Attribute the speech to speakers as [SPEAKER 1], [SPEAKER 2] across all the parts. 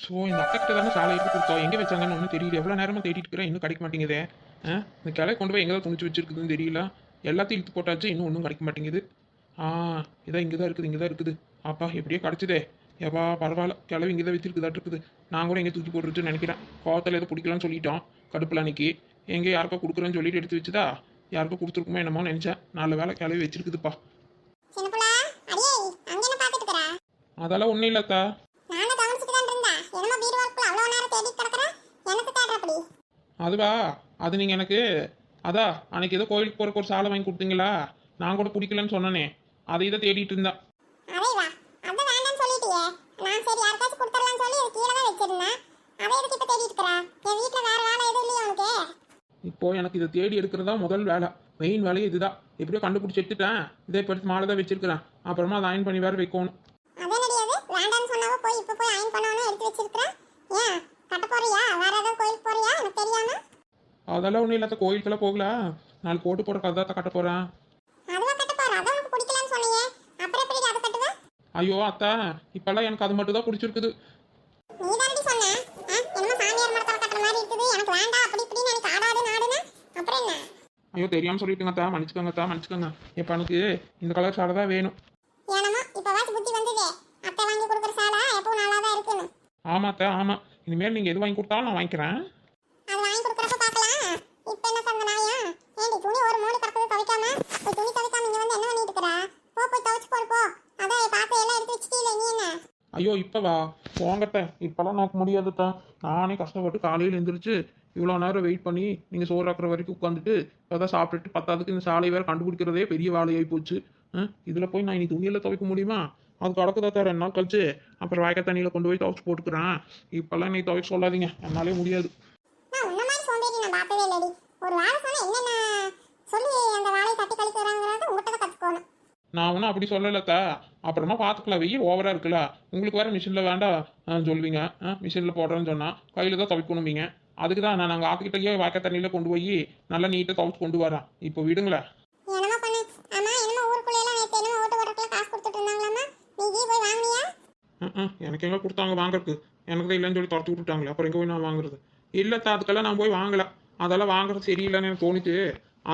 [SPEAKER 1] So இந்த அக்கா கிட்ட தானே சாலை எடுத்து கொடுத்தோம், எங்கே வச்சாங்கன்னு ஒன்றும் தெரியல. எவ்வளோ நேரமாக தேடிட்டு இருக்கிறேன், இன்னும் கிடைக்க மாட்டேங்குதே. இந்த கிளை கொண்டு போய் எங்கே தான் துணிச்சு வச்சிருக்குதுன்னு தெரியல. எல்லாத்தையும் இழுத்து போட்டாச்சு, இன்னும் ஒன்றும் கிடைக்க மாட்டேங்குது. ஆ இதான் இங்கே தான் இருக்குது, இங்கே தான் இருக்குது. அப்பா எப்படியோ கிடச்சிதே. எப்பா பரவாயில்ல, கிளவி இங்கே தான் வச்சிருக்குதாட்டு இருக்குது. நான் கூட எங்கே தூக்கி போட்டுருச்சுன்னு நினைக்கிறேன். கோவத்தில் எதை பிடிக்கலான்னு சொல்லிட்டோம் கடுப்பில் அன்னைக்கு. எங்கே யாருக்கா கொடுக்குறேன்னு சொல்லிட்டு எடுத்து வச்சுதா, யாருக்கா கொடுத்துருக்குமோ என்னமோ நினச்சேன். நல்ல வேலை கிளவி வச்சிருக்குதுப்பா. அதெல்லாம் ஒன்றும் இல்லைக்கா. அதுவா, அது நீங்கள் எனக்கு அதான் அன்னைக்கு ஏதோ கோயிலுக்கு போகிறக்கு ஒரு சாலை வாங்கி கொடுத்தீங்களா, நான் கூட பிடிக்கலன்னு சொன்னனே, அதை இதை தேடிட்டு இருந்தா. இப்போ எனக்கு இதை தேடி எடுக்கிறதா முதல் வேலை. மெயின் வேலையே இதுதான். எப்படியோ கண்டுபிடிச்சி எடுத்துட்டேன். இதே படுத்து மாலை தான் வச்சிருக்கிறேன். அப்புறமா அதை அயன் பண்ணி வேற வைக்கணும். அதெல்லாம் ஒன்றும் இல்லாத, கோயிலுக்கெல்லாம் போகல. நாலு போட்டு போகிற கதை தான் கட்ட போகிறேன். ஐயோ அத்தா, இப்பெல்லாம் எனக்கு அது மட்டும் தான் பிடிச்சிருக்குது. ஐயோ தெரியாமல் சொல்லிட்டுங்க அத்தா, மன்னிச்சுக்கோங்க அத்தா, மன்னிச்சுக்கோங்க. இப்போ எனக்கு இந்த கலர் சாலை தான் வேணும். ஆமா அத்தா, ஆமாம். இனிமேல் நீங்கள் எது வாங்கி கொடுத்தாலும் நான் வாங்கிக்கிறேன். ஐயோ இப்போவா, போங்கட்ட, இப்போல்லாம் நோக்க முடியாதுத்தான். நானே கஷ்டப்பட்டு காலையில் எழுந்திரிச்சு இவ்வளோ நேரம் வெயிட் பண்ணி நீங்கள் சோறு ஆக்குற வரைக்கும் உட்காந்துட்டு இப்போ தான் சாப்பிட்டுட்டு பத்தாவதுக்கு இந்த சாலை வேறு கண்டுபிடிக்கிறதே பெரிய வேலையாகி போச்சு. இதில் போய் நான் இனி துணியில் துவைக்க முடியுமா? அது கடக்குதா 2 நாள் கழிச்சு அப்புறம் வாய்க்க தண்ணியில் கொண்டு போய் துவைச்சு போட்டுக்கிறேன். இப்போல்லாம் நீ துவைக்க சொல்லாதீங்க, என்னாலே முடியாது. நான் ஒன்றும் அப்படி சொல்லலத்தா, அப்புறமா பார்த்துக்கலாம். வெயில் ஓவராக இருக்குல்ல, உங்களுக்கு வேறு மிஷினில் வேண்டாம் சொல்லுவீங்க. மிஷினில் போடுறேன்னு சொன்னால் கையில் தான் துவைக்கணும்பீங்க. அதுக்கு தான் நாங்கள் ஆக்கிட்டே வாய்க்க தண்ணியில் கொண்டு போய் நல்லா நீட்டாக துவைச்சு கொண்டு வரேன். இப்போ விடுங்களேன். எனக்கு எங்கே கொடுத்தாங்க வாங்குறதுக்கு? எனக்கு தான் இல்லைன்னு சொல்லி துரத்து விட்டுட்டாங்களே, அப்புறம் எங்கே போய் நான் வாங்குறது? இல்லைத்தா, அதுக்கெல்லாம் நான் போய் வாங்கலை. அதெல்லாம் வாங்குறது சரியில்லைன்னு எனக்கு தோணிச்சு,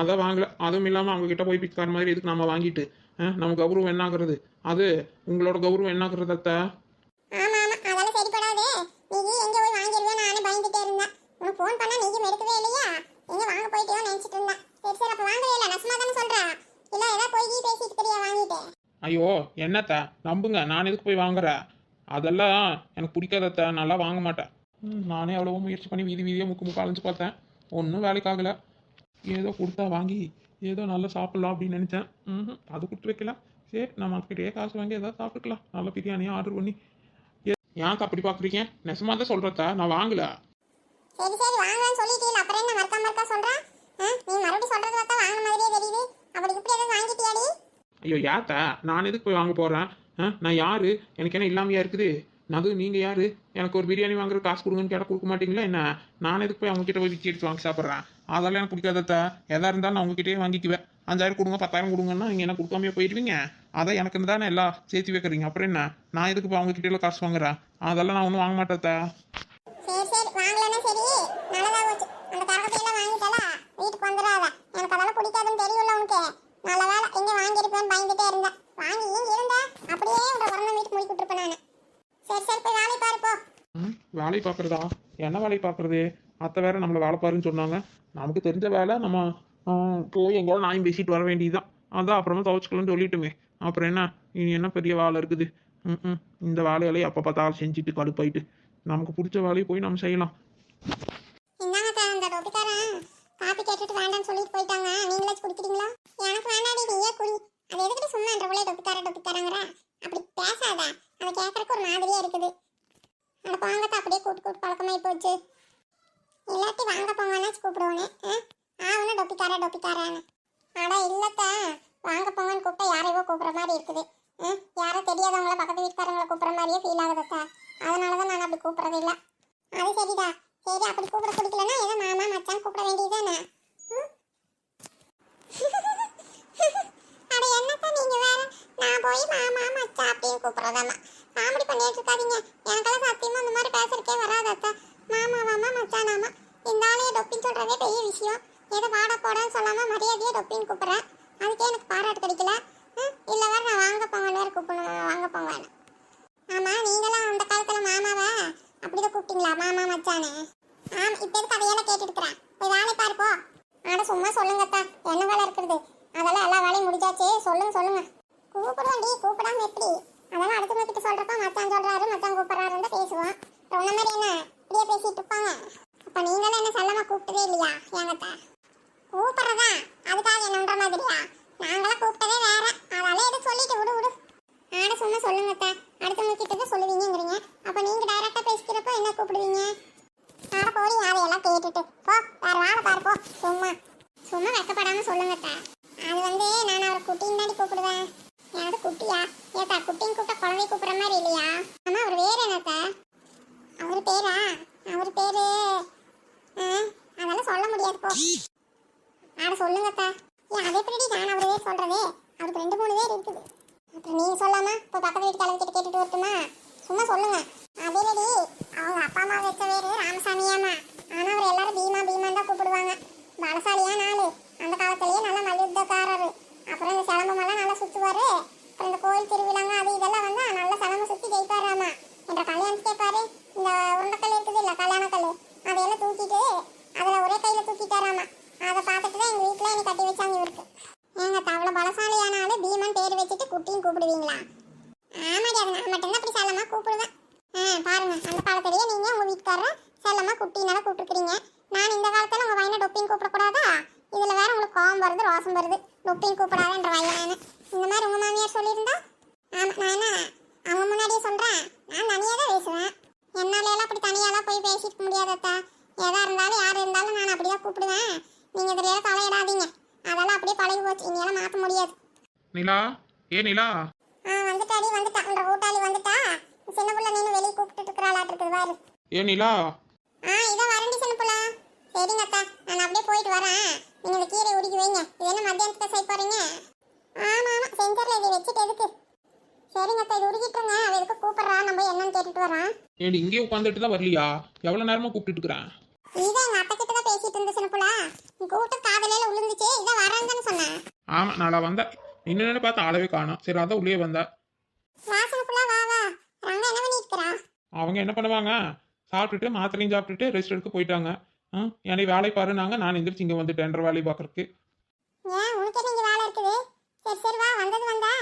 [SPEAKER 1] அதான் வாங்கலை. அதுவும் இல்லாமல் அவங்ககிட்ட போய் பிக்கார மாதிரி எதுக்கு நம்ம வாங்கிட்டு நம்ம கௌரவம் என்னாகிறது? அது உங்களோட கௌரவம் என்னாகிறது அத்தா? ஐயோ என்னத்தா, நம்புங்க, நான் எதுக்கு போய் வாங்குறேன்? அதெல்லாம் எனக்கு பிடிக்காதத்த, நல்லா வாங்க மாட்டேன். நானே அவ்வளவோ முயற்சி பண்ணி வீதி வீதியாக முக்கு அலைஞ்சு பார்த்தேன், ஒன்றும் வேலைக்காகலை. ஏதோ கொடுத்தா வாங்கி ஏதோ நல்லா சாப்பிட்லாம் அப்படின்னு நினச்சேன். அது கொடுத்து வைக்கல. சரி, நம்ம கிட்டே காசு வாங்கி ஏதாவது சாப்பிட்டுக்கலாம், நல்ல பிரியாணியாக ஆர்டர் பண்ணி. ஏன் அப்படி பார்க்குறீங்க? நெசமாக தான் சொல்கிறதா, நான் வாங்கலை. ஐயோ யாத்தா, நான் எதுக்கு போய் வாங்க போகிறேன்? நான் யாரு? எனக்கு என்ன இல்லாமையா இருக்குது? அது நீங்கள் யாரு? எனக்கு ஒரு பிரியாணி வாங்குற காசு கொடுங்கன்னு கேட்டால் கொடுக்க மாட்டீங்களா என்ன? நான் எதுக்கு போய் அவங்ககிட்ட போய் விற்க எடுத்து வாங்கி சாப்பிட்றேன்? அதெல்லாம் எனக்கு பிடிக்காதத்தா. எதாக இருந்தாலும் நான் உங்ககிட்டயே வாங்கிக்குவேன். 5000 கொடுங்க, 10000 கொடுங்கன்னா நீங்கள் என்ன கொடுக்காமையே போயிடுவீங்க. அதான் எனக்கு தானே எல்லாம் சேர்த்து வைக்கிறீங்க. அப்புறம் என்ன, நான் எதுக்கு போய் அவங்ககிட்ட காசு வாங்குறேன்? அதெல்லாம் நான் ஒன்றும் வாங்க மாட்டேத்தா. வேலை பார்க்குறதா? என்ன வேலை பார்க்குறது? அத்தை வேற நம்மளை வேலை பாருன்னு சொன்னாங்க. நமக்கு தெரிஞ்ச வேலை நம்ம போய் எங்கேயாவது நாயும் பேசிட்டு வர வேண்டியதுதான். அதான் அப்புறமா துவைச்சிக்கலாம்னு சொல்லிட்டுமே. அப்புறம் என்ன, இனி என்ன பெரிய வேலை இருக்குது? இந்த வேலையிலே அப்போ பார்த்தாலும் செஞ்சுட்டு கடுப்பாயிட்டு நமக்கு பிடிச்ச வேலையை போய் நம்ம செய்யலாம்.
[SPEAKER 2] யாரோ தெரியாதவங்கள பக்கத்து வீட்டுக்காரங்களை கூப்பிடுற மாதிரியே ஃபீல் ஆகுதுக்கா. அதனால தான் நான் அப்படி கூப்பிடுறது இல்லை. அது சரிடா. சரி, அப்படி கூப்பிட பிடிக்கலன்னா ஏதோ மாமா மச்சான் கூப்பிட வேண்டியதுதானே. அட என்னக்கா நீங்க வேற, நான் போய் மாமா மச்சான் அப்படின்னு கூப்பிடுறதாமா காமெடி பண்ணிட்டு இருக்காதீங்க. எனக்கெல்லாம் சத்தியமா அந்த மாதிரி பேசுறதுக்கு கூப்பிட்டீங்களா மாமா மச்சானே? ஆமா, இப்ப எதுக்கு அதையெல்லாம் கேட்டுட்டு இருக்கிறேன்? போய் வேலை பாரு போ. ஆட சும்மா சொல்லுங்க அத்தா, என்ன வேலை இருக்குது? அதெல்லாம் எல்லா வேலையும் முடிஞ்சாச்சு. சொல்லுங்க சொல்லுங்க. கூப்பிடுவேன்டி, கூப்பிடாம எப்படி? அதெல்லாம் அடுத்தவங்க கிட்ட சொல்றப்ப மச்சான் சொல்றாரு மச்சான் கூப்பிடுறாருன்னு தான் பேசுவோம். உன்ன மாதிரி என்ன இப்படியே பேசிட்டு இருப்பாங்க? அப்ப நீங்களும் என்ன செல்லமா கூப்பிட்டதே இல்லையா என்கிட்ட? கூப்பிடுறதா அதுக்காக என்னன்ற மாதிரியா? நாங்களாம் கூப்பிட்டதே வேற. அதெல்லாம் எதுக்கு சொல்லிட்டு விடு விடு. ஆட சும்மா சொல்லுங்க அத்தா, அடுத்தவங்க கிட்ட தான் சொல்லுவீங்கிறீங்க. அப்ப நீங்க டைரக்டா பேசிக்கிறப்ப என்ன கூப்பிடுவீங்க? ஆட போறீ அதையெல்லாம் கேட்டுட்டு போ, வேற வேலை பாரு போ. சும்மா சும்மா வெக்கப்படாம சொல்லுங்க அத்தா. அது வந்து நான் அவரை குட்டின்னு தாண்டி கூப்பிடுவேன். யாரு குட்டியா? ஏத்தா குட்டின்னு கூப்பிட்ட குழந்தை கூப்பிடுற மாதிரி இல்லையா? ஆமா, அவர் வேற என்னத்தா? அவர் பேரா? அவர் பேரு அதெல்லாம் சொல்ல முடியாது போ. ஆட சொல்லுங்க அத்தா. ஏன் அதை எப்படி நான் அவர் பேர் சொல்றதே? அவருக்கு 2-3 பேர் இருக்குது. அப்புறம் நீங்க சொல்லாமா இப்போ பக்கத்து வீட்டு கிட்ட கேட்டுட்டு வரட்டுமா? சும்மா சொல்லுங்க. அதிலடி அவங்க அப்பா அம்மா வச்ச பேரு ராமசாமியாமா. ஆனா அவர் எல்லாரும் பீமா பீமான் தான் கூப்பிடுவாங்க. பலசாலியா நாளு. அந்த காலத்திலேயே நல்ல மல்யுத்தக்காரரு. அப்புறம் இந்த சிலம்பமெல்லாம் நல்லா சுத்துவாரு. அப்புறம் இந்த கோயில் திருவிழாங்க அது இதெல்லாம் வந்தா நல்ல சிலம்பம் சுத்தி ஜெயிப்பாராமா. என்ற கல்யாணத்துக்கே பாரு, இந்த உருண்டைக்கல் இருக்குது இல்ல கல்யாணக்கல், அதையெல்லாம் தூக்கிட்டு அதுல ஒரே கையில தூக்கிட்டாராமா. அதை பார்த்துட்டு தான் எங்க வீட்டுல என்னை கட்டி வச்சாங்க இவருக்கு. ஏங்க அவ்வளவு பலசாலியானாலும் பீமன் பேர் வச்சுட்டு குட்டின்னு கூப்பிடுவீங்களா? ஆமாடி, அது நான் மட்டும்தான் அப்படி செல்லமா கூப்பிடுவேன். பாருங்க, அந்த காலத்திலேயே நீங்க உங்க வீட்டுக்காரர் செல்லமா குட்டினால கூப்பிட்டுருக்கீங்க. நான் இந்த காலத்துல உங்க பையனை டொப்பின்னு கூப்பிடக்கூடாதா? இதுல வேற உங்களுக்கு கோவம் வருது, ரோசம் வருது. டொப்பின்னு கூப்பிடாதன்ற வயலான இந்த மாதிரி உங்க மாமியார் சொல்லியிருந்தா? ஆமா, நான் என்ன அவங்க முன்னாடியே சொல்றேன், நான் தனியா தான் பேசுவேன். என்னால எல்லாம் அப்படி தனியாலாம் போய் பேசிக்க முடியாதத்தா. எதா இருந்தாலும் யார் இருந்தாலும் நான் அப்படிதான் கூப்பிடுவேன். நீங்க இதுல தலையிடாதீங்க. அதெல்லாம் அப்படியே பழகி போச்சு, இனியெல்லாம் மாற்ற முடியாது.
[SPEAKER 1] நிலா, ஏ நிலா.
[SPEAKER 2] வந்துட்டாடி, வந்துட்டா உன்ற கூட்டாளி வந்துட்டா. சின்ன புள்ள நீனு வெளியே கூப்பிட்டு இருக்கிறாளாட்டு இருக்குது பாரு.
[SPEAKER 1] ஏ நிலா.
[SPEAKER 2] இதை வரண்டி சின்ன புள்ள. சரிங்க அத்தா, நான் அப்படியே போயிட்டு வரேன். நீங்க இந்த கீரை உருக்கி வைங்க. இது என்ன மத்தியானத்துக்கு செய்ய போறீங்க? ஆமா ஆமா, செஞ்சர்ல இதை வச்சுட்டு எதுக்கு? சரிங்க அத்தா, இது உருக்கிட்டுருங்க. அவ எதுக்கு கூப்பிடுறா, நம்ம என்னன்னு கேட்டுட்டு வரான்.
[SPEAKER 1] ஏடி இங்கே உட்காந்துட்டு தான் வரலையா? எவ்வளவு நேரமா கூப்பிட்டு இருக்கிறேன்.
[SPEAKER 2] இதை எங்க அத்தை கிட்ட தான் பேசிட்டு இருந்த சின்ன புள்ள. நீ கூப்பிட்டு காதலையில விழுந்துச்சு. இதை வரேன்னு தானே சொன்னேன்.
[SPEAKER 1] ஆமா, நாளா வந்தேன். என்னன்னு பார்த்து ஆளவே காணோம். சரி, அதான் உள்ளே வந்தா.
[SPEAKER 2] வா சின்ன புள்ள, வா வா. ரங்க என்ன பண்ணிட்டு இருக்கா?
[SPEAKER 1] அவங்க என்ன பண்ணுவாங்க? சாப்பிட்டுட்டு மாத்திரையும் சாப்பிட்டுட்டு ரெஸ்ட் எடுக்க போயிட்டாங்க. என்னை வேலை பாருனாங்க. நான் எந்திரிச்சு இங்கே வந்துட்டேன்ற வேலையை பார்க்கறதுக்கு.
[SPEAKER 2] ஏன் உனக்கு என்ன இங்க வேலை இருக்குது? சரி சரி, வா, வந்தது வந்தா.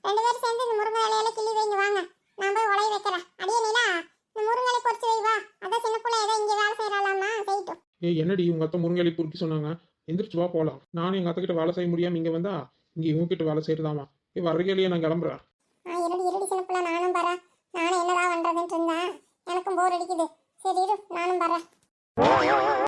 [SPEAKER 2] 2 பேரும் சேர்ந்து இந்த முருங்கை இலையில கிள்ளி வைங்க வாங்க. நான் போய் உலைய வைக்கிறேன். அடியே நிலா, இந்த முருங்கை இலை பொறிச்சு வை வா. அதான் சின்ன பிள்ளை ஏதோ இங்கே வேலை செய்யறாளாமா, செய்யட்டும்.
[SPEAKER 1] என்னடி உங்க அத்தை முருங்கை பொறுக்கி சொன்னாங்க? எந்திரிச்சு வா போகலாம். நானும் எங்கள் அத்தை கிட்ட வேலை செய்ய முடியாமல் இங்கே வந்தா இங்கே இவங்க கிட்ட வேலை செய்யறதாமா. வர்றகையிலேயே நான் கிளம்புறேன்.
[SPEAKER 2] இருடி இருடி சின்ன பிள்ளை, நானும் வரேன். நானும் என்னதான் பண்றதுன்ட்டு இருந்தேன். எனக்கும் போர் அடிக்குது. சரி இரு, நானும் வரேன்.